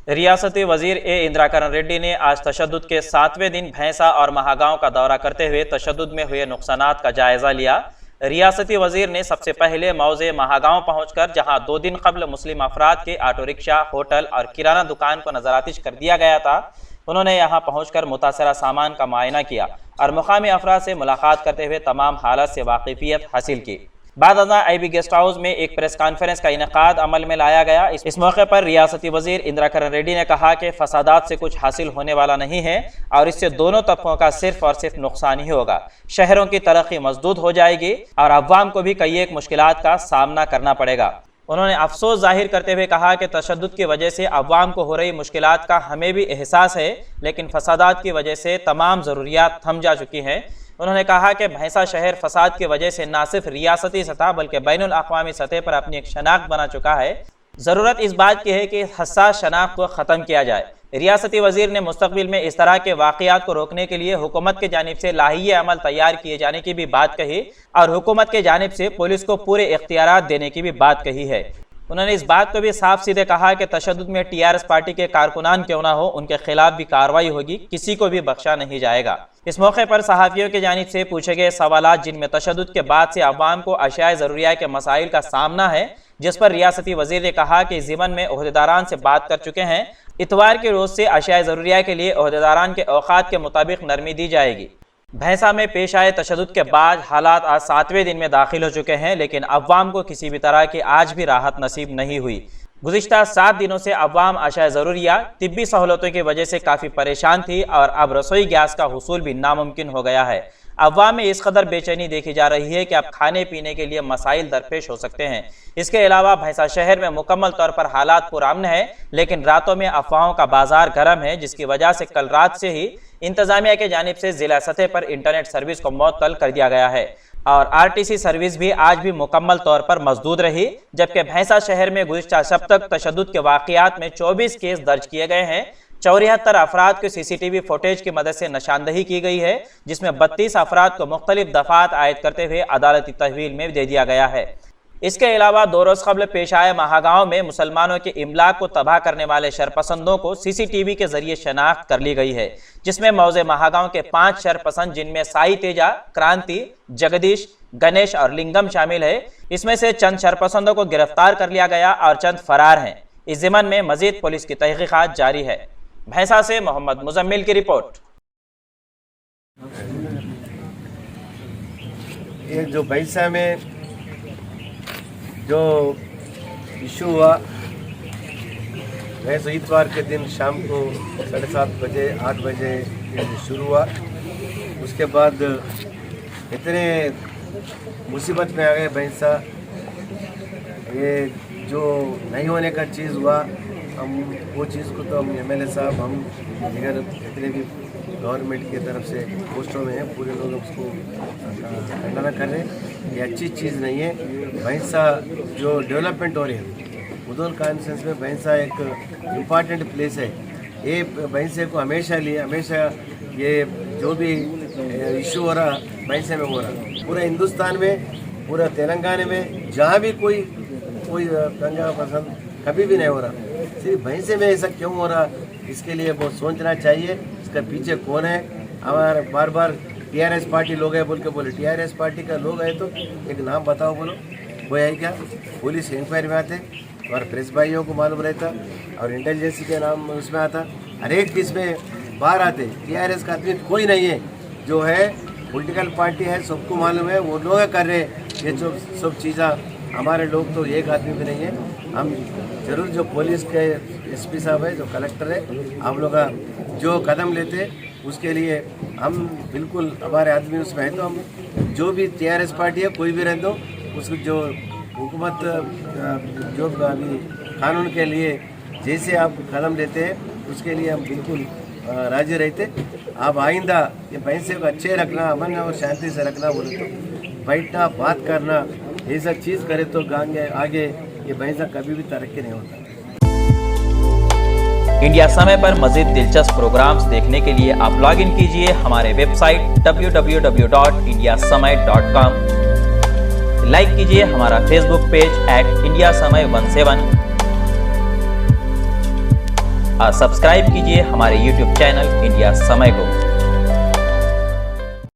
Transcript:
रियासती वजीर इंदिरा किरण रेड्डी ने आज तशद्दुद के 7वें दिन भैंसा और महागांव का दौरा करते हुए तशद्दुद में हुए नुकसानात का जायजा लिया। रियासती वजीर ने सबसे पहले मौजे महागांव पहुंचकर जहां 2 दिन कबल मुस्लिम अफराद के ऑटो रिक्शा, होटल और किराना दुकान को नजरातिश कर दिया गया था, उन्होंने यहां पहुंचकर मुतासरा सामान का मुआयना किया और मुकामी अफराद से मुलाकात करते हुए तमाम हालत से वाकिफियत हासिल की। बाद अज़ां IB गेस्ट हाउस में एक प्रेस कॉन्फ्रेंस का इनेकाद अमल में लाया गया। इस मौके पर रियासती वजीर इंदिरा किरण रेड्डी ने कहा कि फसादात से कुछ हासिल होने वाला नहीं है और इससे दोनों तबकों का सिर्फ और सिर्फ नुकसान ही होगा। शहरों की तरक्की मजदूद हो जाएगी और अवाम को भी कई एक मुश्किलात का सामना करना पड़ेगा। उन्होंने अफसोस जाहिर करते हुए कहा कि तशद्दुद की वजह से अवाम को हो रही मुश्किलात का हमें भी एहसास है, लेकिन फसादात की वजह से तमाम ज़रूरियात थम जा चुकी हैं। उन्होंने कहा कि भैंसा शहर फसाद की वजह से न सिर्फ रियासती सतह बल्कि बैनुल अक़वामी सतह पर अपनी एक शनाख्त बना चुका है। ज़रूरत इस बात की है कि हसास शनाख्त को ख़त्म किया जाए। रियासती वजीर ने मुस्तक़बिल में इस तरह के वाक़यात को रोकने के लिए हुकूमत की जानिब से लाहिए अमल तैयार किए जाने की भी बात कही और हुकूमत की जानिब से पुलिस को पूरे इख्तियारात देने की भी बात कही है। उन्होंने इस बात को भी साफ सीधे कहा कि तशद्दुद में TRS पार्टी के कारकुनान क्यों ना हो, उनके खिलाफ भी कार्रवाई होगी, किसी को भी बख्शा नहीं जाएगा। इस मौके पर सहाफ़ियों की जानिब से पूछे गए सवालात जिनमें तशद्दुद के बाद से अवाम को अशियाए ज़रूरिया के मसाइल का सामना है, जिस पर रियासती वज़ीर ने कहा कि ज़िमन में ओहदेदारान से बात कर चुके हैं। इतवार के रोज़ से अशियाए ज़रूरिया के लिए ओहदेदारान के औकात के मुताबिक नरमी दी जाएगी। भैंसा में पेश आए तशद्दुद के बाद हालात आज 7वें दिन में दाखिल हो चुके हैं, लेकिन अवाम को किसी भी तरह की आज भी राहत नसीब नहीं हुई। गुज़िश्ता 7 दिनों से अवाम अशिया ज़रूरिया, तिब्बी सहूलतों की वजह से काफ़ी परेशान थी और अब रसोई गैस का हुसूल भी नामुमकिन हो गया है। अवाम में इस कदर बेचैनी देखी जा रही है कि अब खाने पीने के लिए मसाइल दरपेश हो सकते हैं। इसके अलावा भैंसा शहर में मुकम्मल तौर पर हालात पुरान है, लेकिन रातों में अफवाहों का बाजार गर्म है, जिसकी वजह से कल रात से ही इंतजामिया की जानिब से जिला सतह पर इंटरनेट सर्विस को मुअत्तल कर दिया गया है और RTC सर्विस भी आज भी मुकम्मल तौर पर मजदूद रही। जबकि भैंसा शहर में गुज़िश्ता शब तक तशद्दुद के वाक़यात में 24 केस दर्ज किए गए हैं। 74 अफराद को CCTV फुटेज की मदद से निशानदही की गई है, जिसमें 32 अफराद को मुख्तलिफ दफ़ात आयद करते हुए अदालती तहवील में दे दिया गया है। इसके अलावा 2 रोज़ कबल पेश आए महागांव में मुसलमानों के इमलाक को तबाह करने वाले शरपसंदों को CCTV के जरिए शनाख्त कर ली गई है, जिसमें मौजे महागांव के 5 शरपसंद जिनमें साई तेजा, क्रांति, जगदीश, गणेश और लिंगम शामिल है। इसमें से चंद शरपसंदों को गिरफ्तार कर लिया गया और चंद फरार हैं। इस ज़िमन में मजीद पुलिस की तहक़ीक़ात जारी है। भैंसा से मोहम्मद मुजम्मिल की रिपोर्ट। ये जो भैंसा में जो इशू हुआ, वह इतवार के दिन शाम को 7:30 बजे 8 बजे शुरू हुआ। उसके बाद इतने मुसीबत में आ गए भैंसा, ये जो नहीं होने का चीज़ हुआ, हम वो चीज़ को तो हम MLA साहब, हम अगर जितने भी गवर्नमेंट की तरफ से पोस्टों में हैं, पूरे लोग उसको खंडना कर रहे हैं। ये अच्छी चीज़ नहीं है। भैंसा जो डेवलपमेंट हो रही है, उधर कॉन्फ्रेंस में भैंसा एक इम्पॉर्टेंट प्लेस है। ये भैंसे को हमेशा ये जो भी इशू हो रहा भैंसे में हो रहा, पूरे हिंदुस्तान में, पूरा तेलंगाना में, जहाँ भी कोई दंगा पसंद कभी भी नहीं हो रहा, सिर्फ भैंसे में ऐसा क्यों हो रहा, इसके लिए बहुत सोचना चाहिए। इसका पीछे कौन है? हमारे बार बार TRS पार्टी लोग हैं बोल के बोले, TRS पार्टी का लोग है तो एक नाम बताओ, बोलो वो है क्या? पुलिस इंक्वायरी में आते और प्रेस भाइयों को मालूम रहता और इंटेलिजेंस के नाम उसमें आता, हर एक चीज़ में बाहर आते। TRS का आदमी कोई नहीं है, जो है पॉलिटिकल पार्टी है, सबको मालूम है, वो लोग कर रहे हैं ये जो सब चीज़ें। हमारे लोग तो एक आदमी भी नहीं है। हम जरूर जो पुलिस के SP साहब है, जो कलेक्टर है, हम लोग जो कदम लेते उसके लिए हम बिल्कुल, हमारे आदमी उसमें है, तो हम जो भी TRS पार्टी है कोई भी रह दो, उसको जो हुकूमत जो अभी कानून के लिए जैसे आप कदम लेते हैं उसके लिए हम बिल्कुल राजी रहते। आप आइंदा ये भैंसे को अच्छे रखना, अमन और शांति से रखना, बोले तो बैठना, बात करना, ये सब चीज़ करे तो आगे ये भैंसा कभी भी तरक्की नहीं होता। इंडिया समय पर मजीद दिलचस्प प्रोग्राम्स देखने के लिए आप लॉग इन कीजिए हमारे वेबसाइट www.indiasamay.com। लाइक कीजिए हमारा फेसबुक पेज @IndiaSamay17। सब्सक्राइब कीजिए हमारे YouTube चैनल इंडिया समय को।